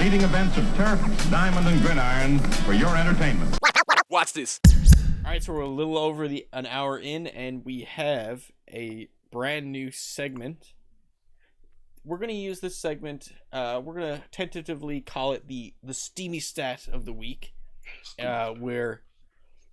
leading events of turf, diamond, and gridiron for your entertainment. Watch this. All right, so we're a little over an hour in, and we have a brand new segment. We're going to use this segment. We're going to tentatively call it the Steamy Stat of the week, where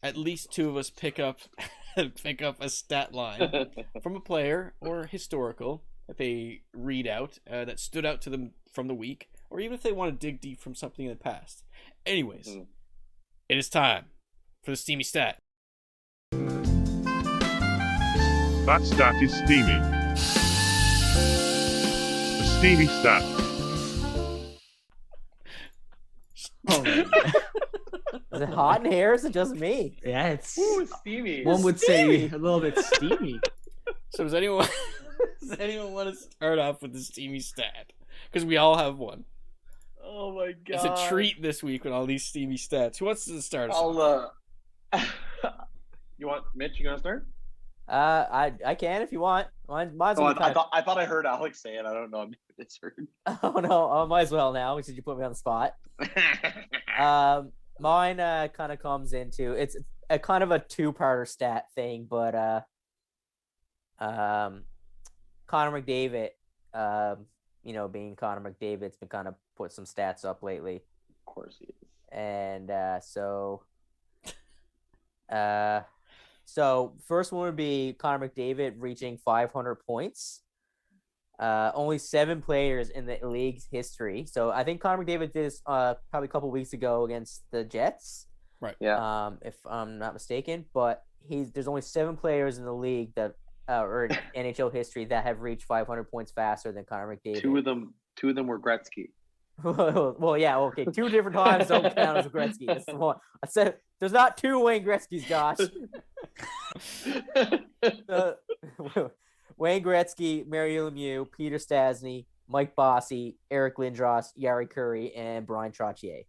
at least two of us pick up a stat line from a player or historical that they read out that stood out to them from the week, or even if they want to dig deep from something in the past. Anyways, It is time for the Steamy Stat. That stat is steamy. The Steamy Stat. Is it hot in here? Or is it just me? Yeah, it's steamy. one would say a little bit steamy. So does anyone want to start off with the Steamy Stat? Because we all have one. Oh my god! It's a treat this week with all these steamy stats. Who wants to start us off? You want Mitch? You gonna start? I can if you want. Mine's I thought I heard Alex say it. I don't know. I'm misheard. Oh no, I might as well now since you put me on the spot. Mine kind of comes into it's a kind of a two-parter stat thing, but Connor McDavid, being Connor McDavid, it's been kind of put some stats up lately. Of course he is. And so first one would be Connor McDavid reaching 500 points. Only 7 players in the league's history. So I think Connor McDavid did this probably a couple weeks ago against the Jets. Right. Yeah. If I'm not mistaken, but there's only 7 players in the league that or in NHL history that have reached 500 points faster than Connor McDavid. Two of them were Gretzky. Well, yeah, okay. 2 different times don't count as a Gretzky. That's the one. I said there's not 2 Wayne Gretzkys, Josh. Wayne Gretzky, Mario Lemieux, Peter Stastny, Mike Bossy, Eric Lindros, Yari Curry, and Brian Trottier.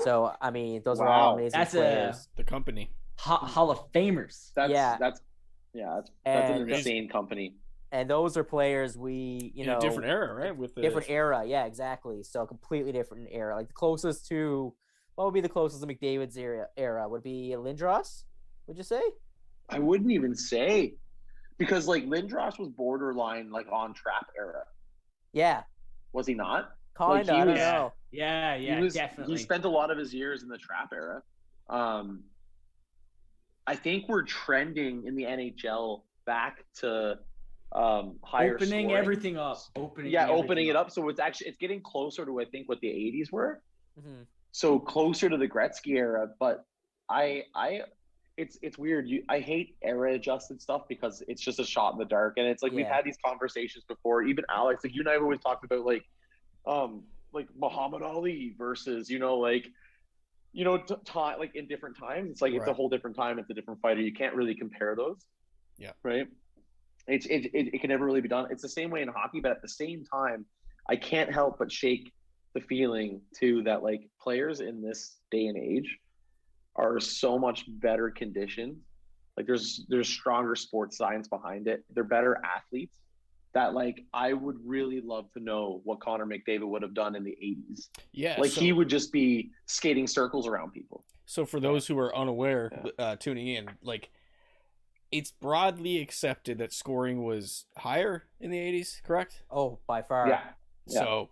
So, I mean, those are all amazing players. The company. Hall of Famers. That's an insane company. And those are players we, in a different era, right? With different era, yeah, exactly. So completely different era. Like the closest to, what would be the closest to McDavid's era? Would it be Lindros? Would you say? I wouldn't even say, because like Lindros was borderline like on trap era. Yeah. Was he not? Kinda, I don't know. Yeah, definitely. He spent a lot of his years in the trap era. I think we're trending in the NHL back to higher opening scoring. Everything up. Opening it up. So it's getting closer to I think what the 80s were. Mm-hmm. So closer to the Gretzky era, but it's weird. I hate era adjusted stuff because it's just a shot in the dark, and it's like we've had these conversations before. Even Alex, like you and I have always talked about like Muhammad Ali versus time like in different times. It's like it's a whole different time. It's a different fighter. You can't really compare those. Yeah. Right. It can never really be done. It's the same way in hockey, but at the same time, I can't help but shake the feeling too that like players in this day and age are so much better conditioned. Like there's stronger sports science behind it. They're better athletes that like I would really love to know what Connor McDavid would have done in the 80s. Yeah. Like he would just be skating circles around people. So for those who are unaware, tuning in, like it's broadly accepted that scoring was higher in the 80s, correct? Oh, by far. Yeah. So,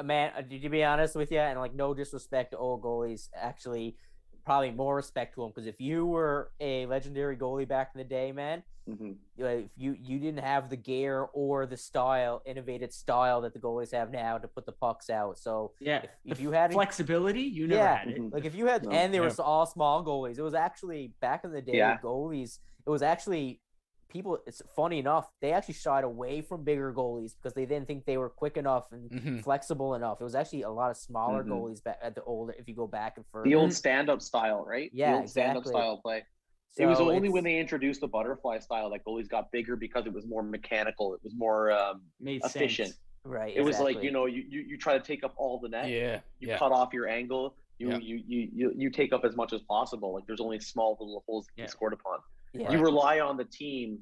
man, did you be honest with you? And like, no disrespect to old goalies, actually, probably more respect to them, because if you were a legendary goalie back in the day, man, if you didn't have the gear or the innovative style that the goalies have now to put the pucks out. So if you had flexibility, you never had it. Like if you had, and they were all small goalies. It was actually back in the day, goalies. It was actually people. It's funny enough, they actually shied away from bigger goalies because they didn't think they were quick enough and flexible enough. It was actually a lot of smaller goalies back at the older. If you go back and further, the old stand-up style, right? Yeah, the old stand-up style play. So it was only when they introduced the butterfly style that goalies got bigger because it was more mechanical. It was more efficient. Sense. Right. It was like you try to take up all the net. Yeah. You cut off your angle. You take up as much as possible. Like there's only small little holes that can be scored upon. Yeah. You rely on the team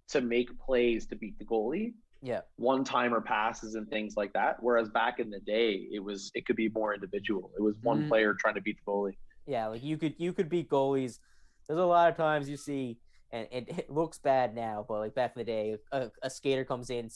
to make plays to beat the goalie, one-timer passes and things like that. Whereas back in the day, it could be more individual. It was one player trying to beat the goalie. Yeah, like you could beat goalies. There's a lot of times you see, and it looks bad now, but like back in the day, a skater comes in,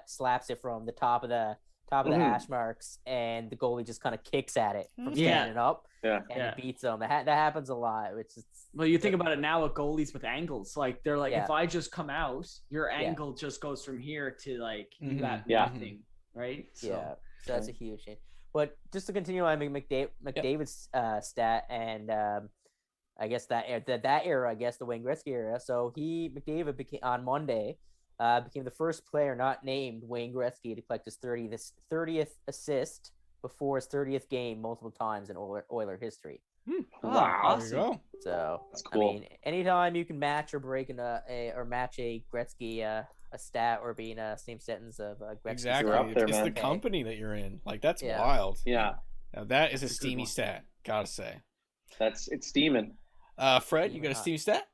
slaps it from the top of the hash marks, and the goalie just kind of kicks at it from standing up, and it beats them. That happens a lot. Which is, well, you think about it now with goalies with angles. Like they're like, if I just come out, your angle just goes from here to like that nothing, right? So that's a huge thing. But just to continue on McDavid's stat, and I guess that era, I guess the Wayne Gretzky era. So McDavid became on Monday. Became the first player not named Wayne Gretzky to collect his 30th assist before his 30th game multiple times in Oiler history. Wow, awesome. There you go. So that's cool. I mean, anytime you can match or break or match a Gretzky a stat or be in a same sentence of Gretzky. Exactly, up there, it's man. the company that you're in. Like that's wild. Yeah, now that is a steamy stat. Gotta say, it's steaming. Fred, you got a steamy stat?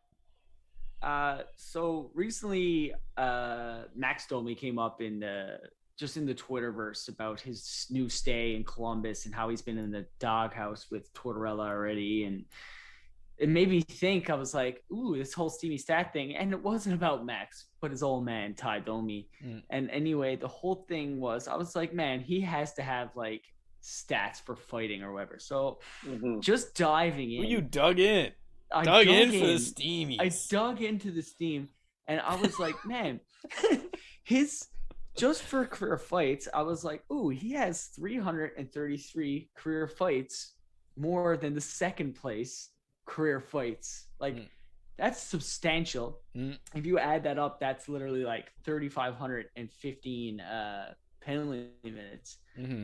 So recently, Max Domi came up in the Twitterverse about his new stay in Columbus and how he's been in the doghouse with Tortorella already, and it made me think. I was like, "Ooh, this whole steamy stat thing," and it wasn't about Max, but his old man Ty Domi. And anyway, the whole thing was, I was like, "Man, he has to have like stats for fighting or whatever." So just diving in, You dug in. I dug in for the steamies. I dug into the steam, and I was like, man, just for career fights, I was like, ooh, he has 333 career fights, more than the second place career fights. Like, that's substantial. If you add that up, that's literally like 3,515 penalty minutes.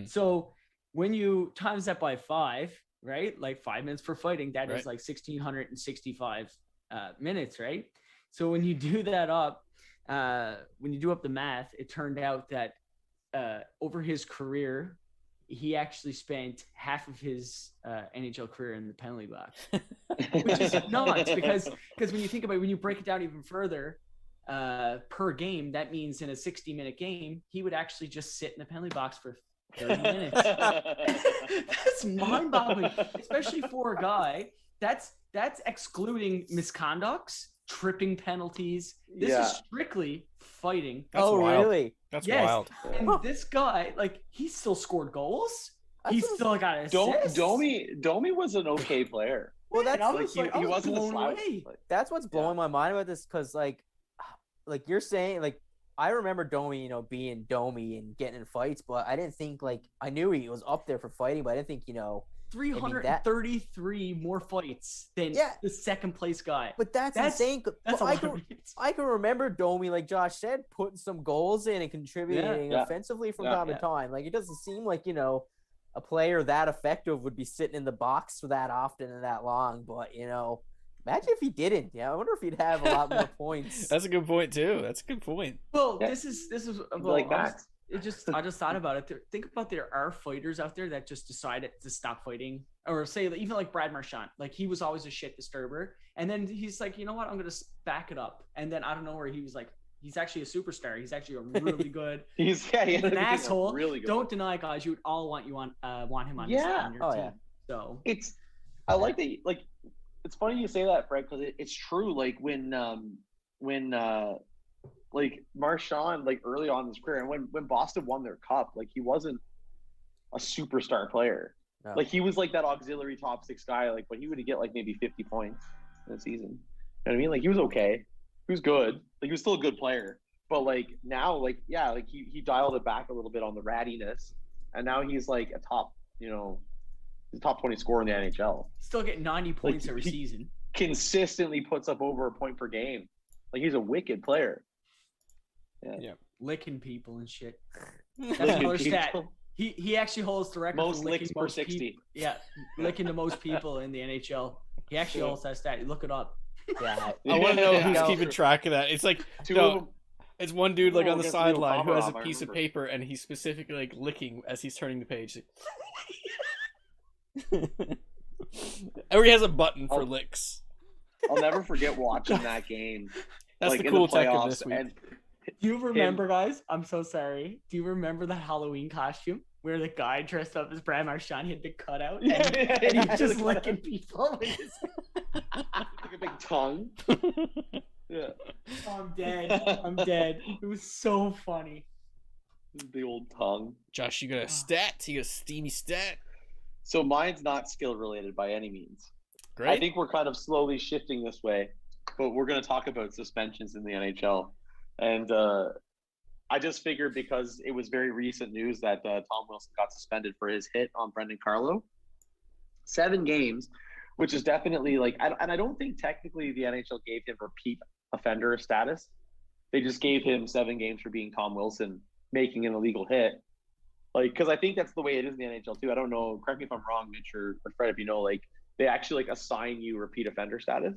So when you times that by 5, right? Like 5 minutes for fighting, that is like 1,665 minutes, right? So when you do that up, when you do up the math, it turned out that over his career, he actually spent half of his NHL career in the penalty box, which is nuts because when you think about it, when you break it down even further, per game, that means in a 60-minute game, he would actually just sit in the penalty box for 30 minutes. That's mind-boggling, especially for a guy. That's excluding misconducts, tripping penalties. This is strictly fighting. That's wild. Really? That's wild. And this guy, like, he still scored goals. He still got assists. Domi was an okay player. Well, that's he wasn't a slouch. That's what's blowing my mind about this, because like you're saying, like, I remember Domi, being Domi and getting in fights, but I didn't think, like, I knew he was up there for fighting, but I didn't think, 333 more fights than the second place guy. But that's insane. That's I can remember Domi, like Josh said, putting some goals in and contributing offensively from time to time. Like, it doesn't seem like, a player that effective would be sitting in the box for that often and that long. But, imagine if he didn't. Yeah, I wonder if he'd have a lot more points. That's a good point too. That's a good point. Well, this is like that. I just thought about it. Think about, there are fighters out there that just decided to stop fighting, or say even like Brad Marchand. Like, he was always a shit disturber, and then he's like, you know what, I'm gonna back it up. And then I don't know where he was like, he's actually a superstar. He's actually a really good. he's an asshole. Really good. Don't deny, guys. You would all want him on your team. Yeah. So I like that. Like, it's funny you say that, Fred, because it's true. Like when like Marchand, like early on in his career, and when Boston won their cup, like, he wasn't a superstar player. No. Like, he was like that auxiliary top 6 guy, like, but he would get like maybe 50 points in a season. You know what I mean? Like, he was okay. He was good. Like, he was still a good player. But like now, like, yeah, like he dialed it back a little bit on the rattiness, and now he's like a top, he's a top 20 scorer in the NHL. Still getting 90 points every season. Consistently puts up over a point per game. Like, he's a wicked player. Yeah. Licking people and shit. That's another stat. He actually holds the record most for licks per 60. Licking the most people in the NHL. He actually holds that stat. Look it up. Yeah. I want to know who's keeping track of that. It's like it's one dude like on the sideline who has a piece of paper, and he's specifically like licking as he's turning the page. Or he has a button for licks. I'll never forget watching that game. That's like, the cool in the tech of playoffs, this week. Do you remember, guys? I'm so sorry. Do you remember the Halloween costume where the guy dressed up as Brad Marchand had the cutout and he was just licking people with his... like a big tongue. Yeah. I'm dead. I'm dead. It was so funny. The old tongue. Josh, you got a stat? You got a steamy stat? So mine's not skill related by any means. Great. I think we're kind of slowly shifting this way, but we're going to talk about suspensions in the NHL. And I just figured because it was very recent news that Tom Wilson got suspended for his hit on Brendan Carlo. 7 games, which is definitely like, and I don't think technically the NHL gave him repeat offender status. They just gave him 7 games for being Tom Wilson, making an illegal hit. Like, because I think that's the way it is in the NHL too. I don't know. Correct me if I'm wrong, Mitch or Fred, if you know, like they actually like assign you repeat offender status.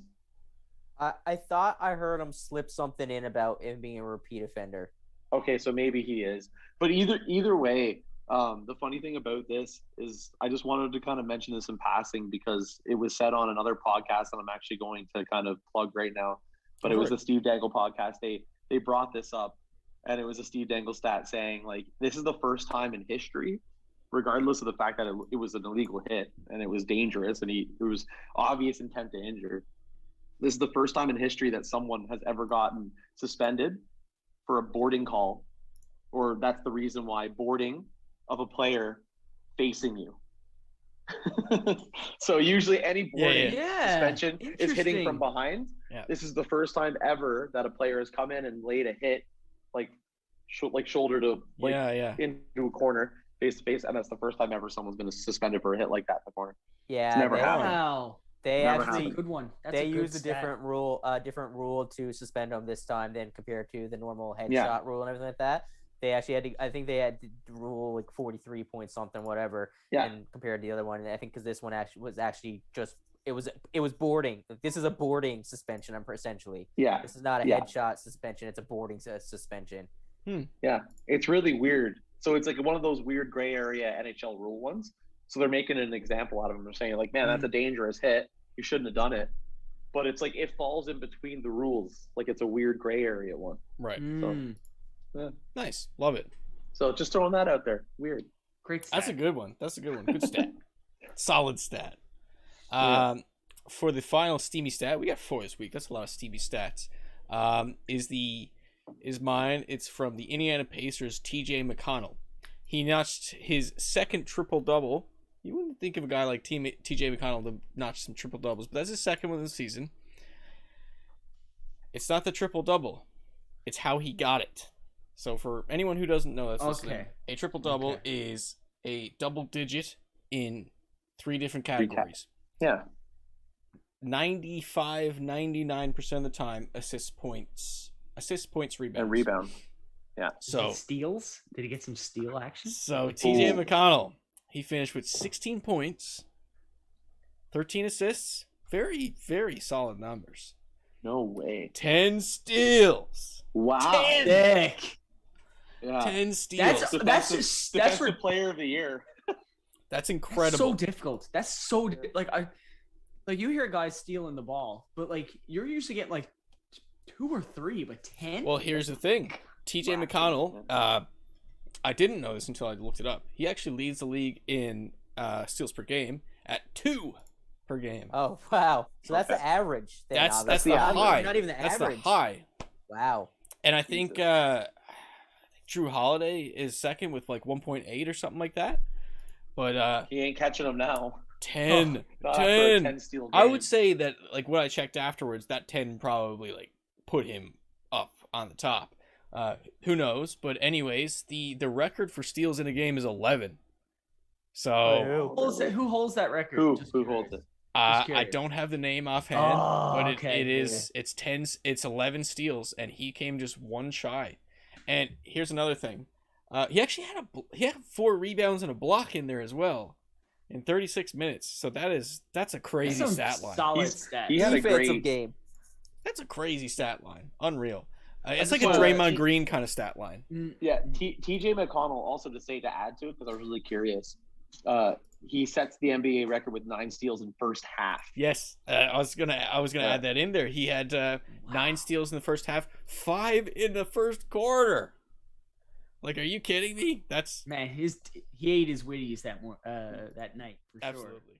I thought I heard him slip something in about him being a repeat offender. Okay, so maybe he is. But either way, the funny thing about this is I just wanted to kind of mention this in passing because it was said on another podcast that I'm actually going to kind of plug right now. But it was the Steve Dangle podcast. They brought this up, and it was a Steve Dangle stat saying, like, this is the first time in history, regardless of the fact that it was an illegal hit and it was dangerous and it was obvious intent to injure. This is the first time in history that someone has ever gotten suspended for a boarding call, or that's the reason why boarding of a player facing you. So usually any boarding suspension is hitting from behind. Yeah. This is the first time ever that a player has come in and laid a hit like shoulder to into a corner face to face, and that's the first time ever someone's been suspended for a hit like that in the corner. Yeah, it's never happened. Wow. They Never actually happened. Good one. That's they a good used a stat. different rule to suspend him this time than compared to the normal headshot rule and everything like that. They actually had to, I think they had to rule like 43 points something whatever, and compared to the other one. And I think because this one was actually just it was boarding. This is a boarding suspension. Essentially. Yeah. This is not a headshot suspension. It's a boarding suspension. Yeah, it's really weird. So it's like one of those weird gray area NHL rule ones. So they're making an example out of him. They're saying like, man, that's a dangerous hit. You shouldn't have done it. But it's like it falls in between the rules. Like it's a weird gray area one. Right. So, yeah. Nice. Love it. So just throwing that out there. Weird. Great stat. That's a good one. Good stat. Solid stat. For the final steamy stat, we got 4 this week. That's a lot of steamy stats. Is mine. It's from the Indiana Pacers' CJ McConnell. He notched his second triple-double. You wouldn't think of a guy like CJ McConnell to notch some triple-doubles, but that's his second one of the season. It's not the triple-double. It's how he got it. So for anyone who doesn't know, that's listening, a triple-double is a double-digit in 3 different categories. Yeah. 99% of the time, assists, points, rebounds. And rebound. Yeah. So steals? Did he get some steal action? So TJ McConnell, he finished with 16 points, 13 assists. Very, very solid numbers. No way. 10 steals. Wow. 10. Dick. Yeah. 10 steals. That's defensive player of the year. That's incredible. That's so difficult. That's so like you hear guys stealing the ball, but like you're usually getting like 2 or 3, but 10. Well, here's the thing. TJ McConnell, I didn't know this until I looked it up. He actually leads the league in steals per game at 2 per game. Oh wow! So that's the average. Then, that's the high. Not even the average. That's the high. Wow. And I think Drew Holiday is second with like 1.8 or something like that. But he ain't catching them now. 10. Oh, 10. 10 steal game. I would say that like when I checked afterwards, that 10 probably like put him up on the top. Who knows? But anyways, the record for steals in a game is 11. So who holds that record? Who holds it? I don't have the name offhand, but it's 10. It's 11 steals, and he came just 1 shy. And here's another thing: he actually had 4 rebounds and a block in there as well in 36 minutes. So that's a crazy stat line. Solid stat. He had a great game. That's a crazy stat line. Unreal. It's like a Draymond Green kind of stat line. Yeah, TJ McConnell, also to add to it, because I was really curious, he sets the NBA record with 9 steals in first half. Yes, I was gonna add that in there. He had 9 steals in the first half, 5 in the first quarter. Like, are you kidding me? That's Man, he ate his Wheaties that night for sure. absolutely.